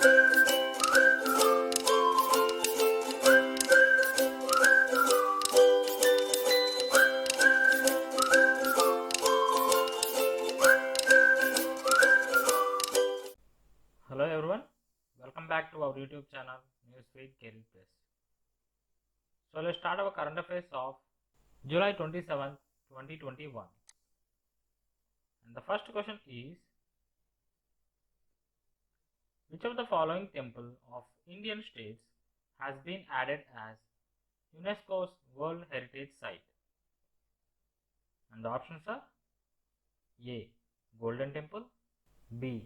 Hello everyone, welcome back to our YouTube channel Newsfeed Career Plus. So let's start our current affairs of July 27th, 2021. And the first question is, which of the following temple of Indian states has been added as UNESCO's World Heritage Site? And the options are A. Golden Temple, B.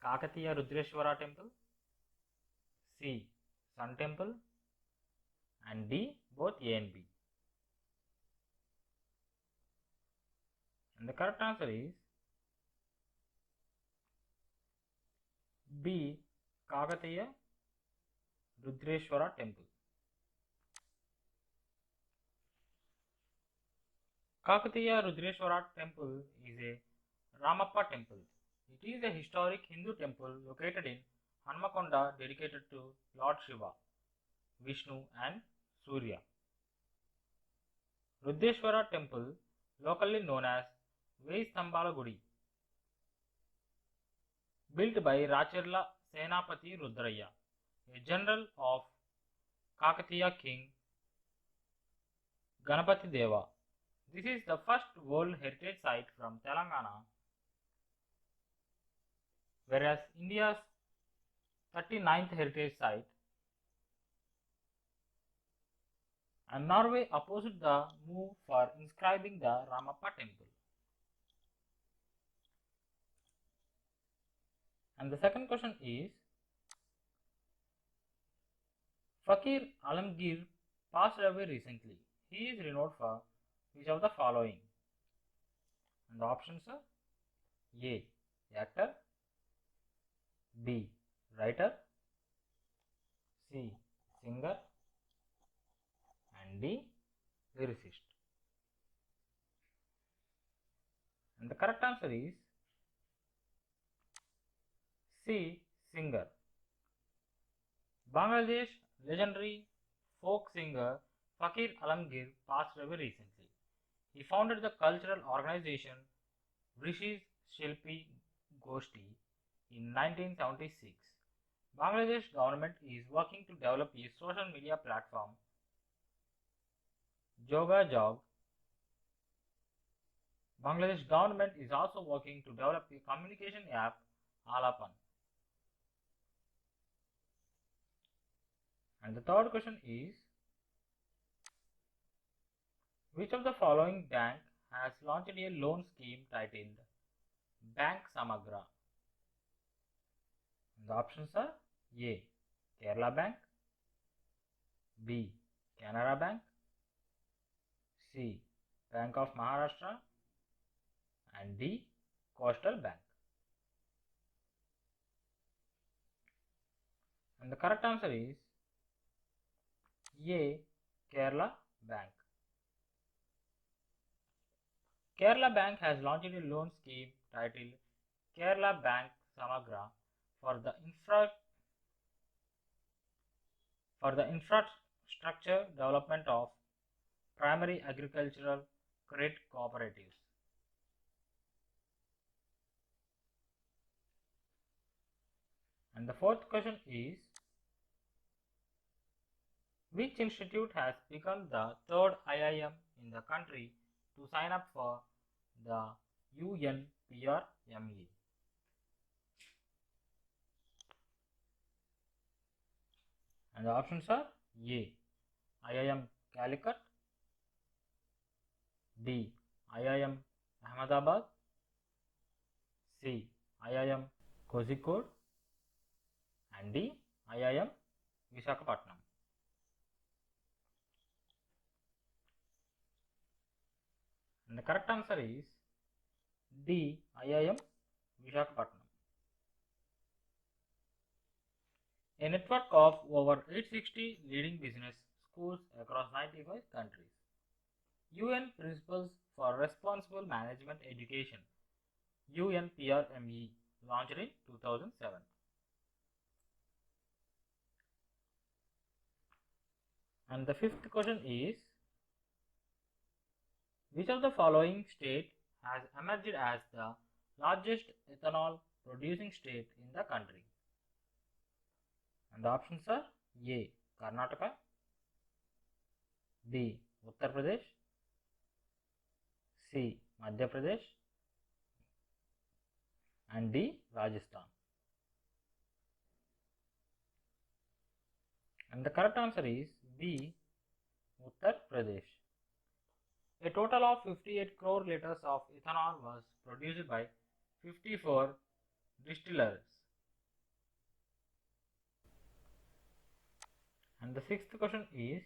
Kakatiya Rudreshwara Temple, C. Sun Temple, and D. both A and B. And the correct answer is B. Kakatiya Rudreshwara Temple. Kakatiya Rudreshwara Temple is a Ramappa temple. It is a historic Hindu temple located in Hanmakonda dedicated to Lord Shiva, Vishnu and Surya. Rudreshwara temple, locally known as Veistambala Gudi, built by Rachirla Senapati Rudraya, a general of Kakatiya king Ganapati Deva. This is the first World Heritage Site from Telangana, whereas India's 39th Heritage Site, and Norway opposed the move for inscribing the Ramappa temple. And the second question is, Fakir Alamgir passed away recently. He is renowned for which of the following? And the options are A. Actor, B. Writer, C. Singer, and D. Lyricist. And the correct answer is C. Singer. Bangladesh legendary folk singer Fakir Alamgir passed away recently. He founded the cultural organization Rishis Shilpi Goshti in 1976. Bangladesh government is working to develop a social media platform, Joga Jog. Bangladesh government is also working to develop a communication app, Alapan. And the third question is, which of the following bank has launched a loan scheme titled Bank Samagra? And the options are A. Kerala Bank, B. Canara Bank, C. Bank of Maharashtra, and D. Coastal Bank. And the correct answer is A. Kerala Bank. Kerala Bank has launched a loan scheme titled Kerala Bank Samagra for the infrastructure development of primary agricultural credit cooperatives. And the fourth question is, which institute has become the third IIM in the country to sign up for the UNPRME? And the options are A. IIM Calicut, B. IIM Ahmedabad, C. IIM Kozhikode, and D. IIM Visakhapatnam. And the correct answer is D. IIM Visakhapatnam. A network of over 860 leading business schools across 95 countries. UN Principles for Responsible Management Education, UNPRME, launched in 2007. And the fifth question is, which of the following state has emerged as the largest ethanol producing state in the country? And the options are A. Karnataka, B. Uttar Pradesh, C. Madhya Pradesh, and D. Rajasthan. And the correct answer is B. Uttar Pradesh. A total of 58 crore liters of ethanol was produced by 54 distillers. And the sixth question is,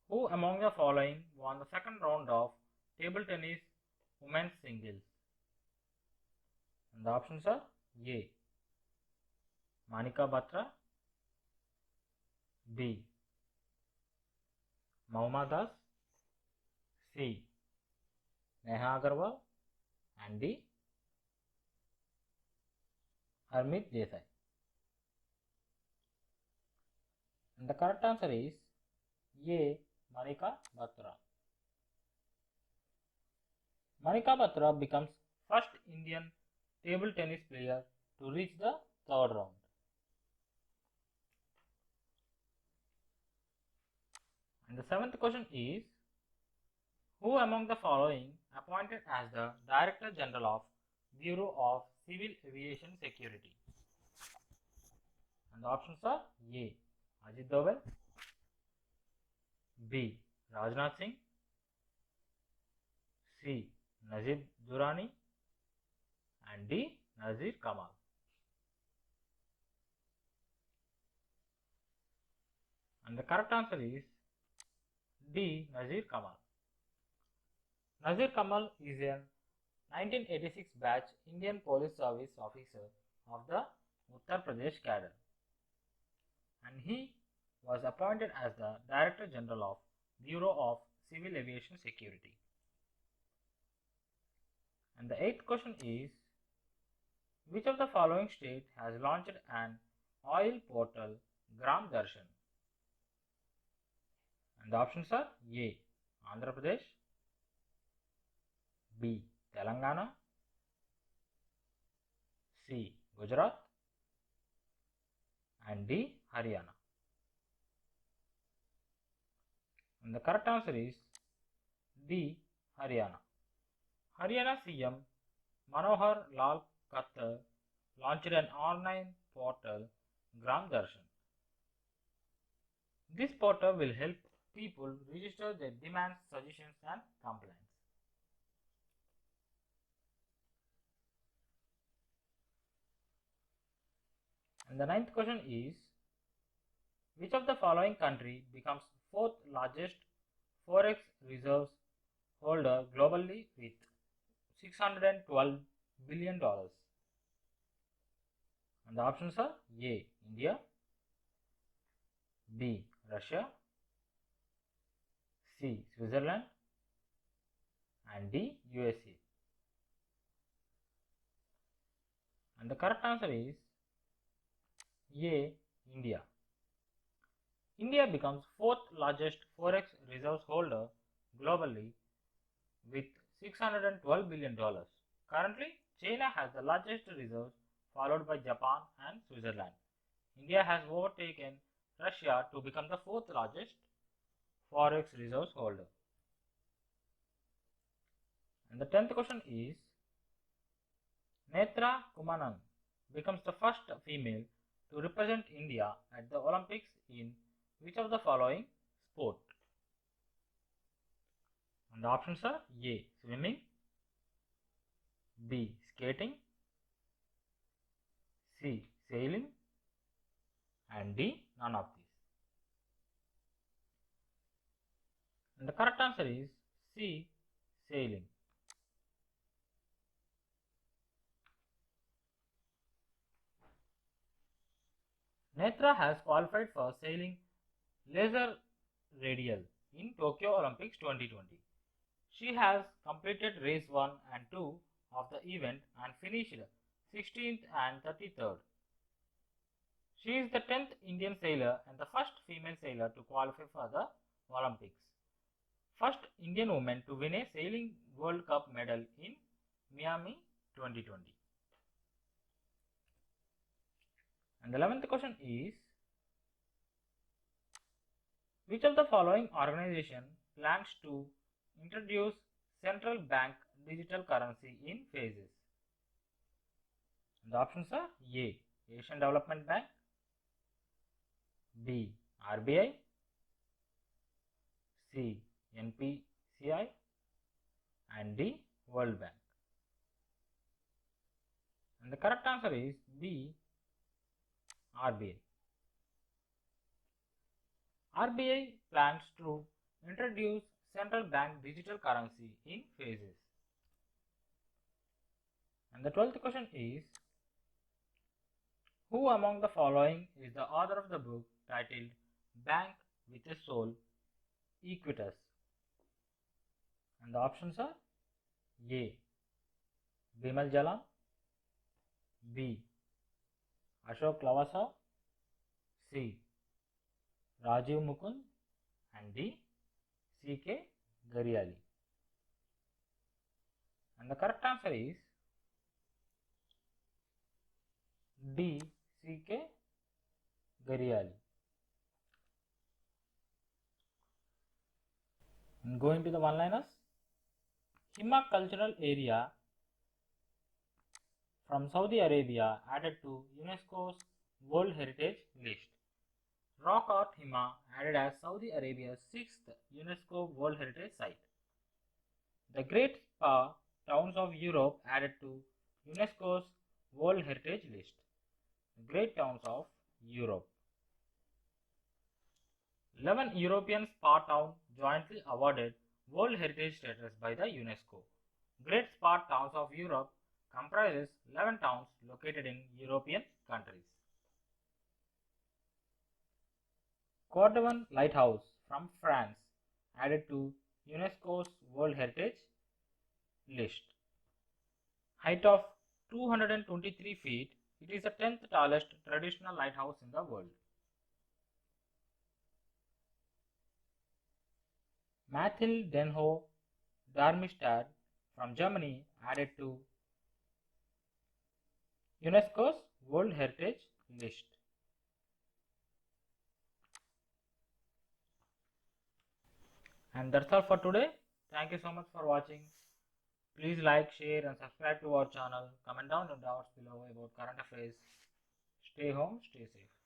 who among the following won the second round of table tennis women's singles? And the options are A. Manika Batra, B. Mauma Das, C. Neha Agarwal, and D. Harmeet Desai. And the correct answer is A. Manika Batra. Manika Batra becomes first Indian table tennis player to reach the third round. And the seventh question is, who among the following appointed as the Director General of Bureau of Civil Aviation Security? And the options are A. Ajit Doval, B. Rajnath Singh, C. Najib Durrani, and D. Nazir Kamal. And the correct answer is D. Nazir Kamal. Nazir Kamal is a 1986 batch Indian Police Service officer of the Uttar Pradesh cadre, and he was appointed as the Director General of Bureau of Civil Aviation Security. And the eighth question is, which of the following state has launched an oil portal, Gram Darshan? And the options are A. Andhra Pradesh, B. Telangana, C. Gujarat, and D. Haryana. And the correct answer is D. Haryana. Haryana CM Manohar Lal Khattar launched an online portal, Gram Darshan. This portal will help people register their demands, suggestions, and complaints. And the ninth question is, which of the following country becomes fourth largest forex reserves holder globally with $612 billion? And the options are A. India, B. Russia, C. Switzerland, and D. USA. And the correct answer is A. India. India becomes fourth largest forex reserves holder globally with $612 billion. Currently, China has the largest reserves, followed by Japan and Switzerland. India has overtaken Russia to become the fourth largest forex reserves holder. And the 10th question is, Netra Kumanan becomes the first female to represent India at the Olympics in which of the following sport? And the options are A. Swimming, B. Skating, C. Sailing, and D. None of these. And the correct answer is C. Sailing. Netra has qualified for sailing laser radial in Tokyo Olympics 2020. She has completed race 1 and 2 of the event and finished 16th and 33rd. She is the 10th Indian sailor and the first female sailor to qualify for the Olympics. First Indian woman to win a sailing World Cup medal in Miami 2020. And the 11th question is, which of the following organization plans to introduce central bank digital currency in phases? And the options are A. Asian Development Bank, B. RBI, C. NPCI, and D. World Bank. And the correct answer is B. RBI. RBI plans to introduce central bank digital currency in phases. And the 12th question is, who among the following is the author of the book titled Bank with a Soul, Equitas? And the options are A. Bimal Jalan, B. Ashok Lavasa, C. Rajiv Mukund, and D. C.K. Gariali. And the correct answer is D. C.K. Gariali. And going to the one-liners, Hima Cultural Area from Saudi Arabia added to UNESCO's World Heritage List. Rock Art Hima added as Saudi Arabia's 6th UNESCO World Heritage Site. The Great Spa Towns of Europe added to UNESCO's World Heritage List. Great Towns of Europe. 11 European spa towns jointly awarded World Heritage status by the UNESCO. Great Spa Towns of Europe comprises 11 towns located in European countries. Cordouan Lighthouse from France added to UNESCO's World Heritage List. Height of 223 feet, it is the 10th tallest traditional lighthouse in the world. Mathilde Denho Darmstadt from Germany added to UNESCO's World Heritage List. And that's all for today. Thank you so much for watching. Please like, share and subscribe to our channel. Comment down your doubts below about current affairs. Stay home, stay safe.